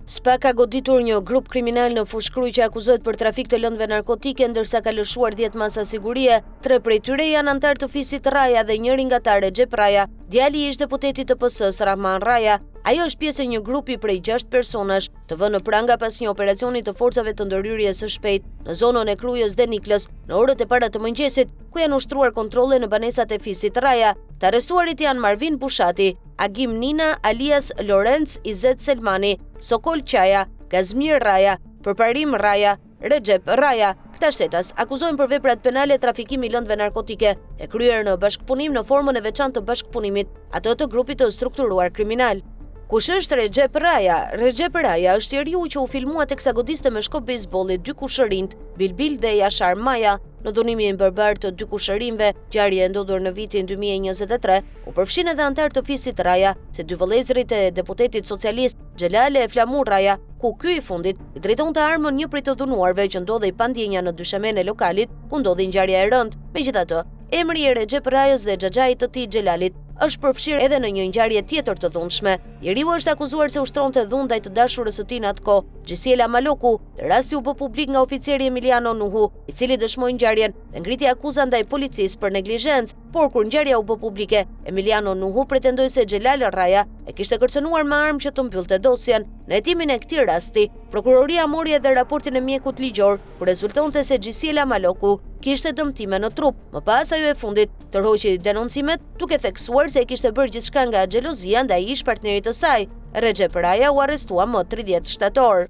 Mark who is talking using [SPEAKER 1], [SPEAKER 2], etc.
[SPEAKER 1] SPA ka goditur një grup kriminal në Fushkruj që akuzohet për trafik të lëndëve narkotike, ndërsa ka lëshuar 10 masa sigurie. 3 prej tyre janë antar të fisit Raja dhe njëri nga ta Recep Raja, djali i ish-deputetit të PS-s Rahman Raja. Ajo është pjesë e një grupi prej 6 personash të vënë në pranga pas një operacioni të forcave të ndërhyrjes së shpejtë në zonën e Krujës dhe Niklës në orët e para të mëngjesit, ku janë ushtruar kontrolle në banesat e fisit Raja. Të arrestuarit janë Marvin Bushati, Agim Nina alias Lorenz Izet Selmani, Sokol Qaja, Gazmir Raja, Përparim Raja, Recep Raja. Këta shtetas akuzojnë për veprat penale trafikimi lëndëve narkotike e kryer në bashkëpunim në formën e veçantë të bashkëpunimit atë të grupit të strukturuar kriminal. Kush është Recep Raja? Recep Raja është njeriu që u filmua teksa godiste me shkop bejsbolli 2 kushërinjt, Bilbil dhe Yashar Maya. Në dunimin barbar të 2 kushërinjve, ngjarje e ndodhur në vitin 2023, u përfshin edhe antar të fisit Raja, se 2 vëllezërit e deputetit socialist Xhelale e Flamur Raja, ku ky i fundit i drejtonte armën një prej të dhunuarve që ndodhej pa ndjenja në dyshemen e lokalit ku ndodhi ngjarja e rëndë. Megjithatë, emri i Recep Rajës dhe xhaxhait të tij Xhelalit është përfshirë edhe në një ngjarje tjetër të dhunshme. Njeriu është akuzuar se ushtronte dhunë ndaj të dashurës së tij në atë kohë, Gjisiela Maloku. Rasti u bë publik nga oficeri Emiliano Nuhu, i cili dëshmoi ngjarjen dhe ngriti akuza ndaj policisë për neglizhencë, por kur ngjarja u bë publike, Emiliano Nuhu pretendoi se Xhelal Raja e kishte kërcënuar me armë që të mbyllte dosjen. Në hetimin e këtij rasti, prokuroria mori edhe raportin e mjekut ligjor, ku rezultonte se Gjisiela Maloku kishte dëmtime në trup. Më pas ajo e fundit tërhoqi denoncimet, duke theksuar se e kishte bërë gjithçka nga xhelozia ndaj ish partnerit të saj. Recep Raja u arrestua më 30 shtator.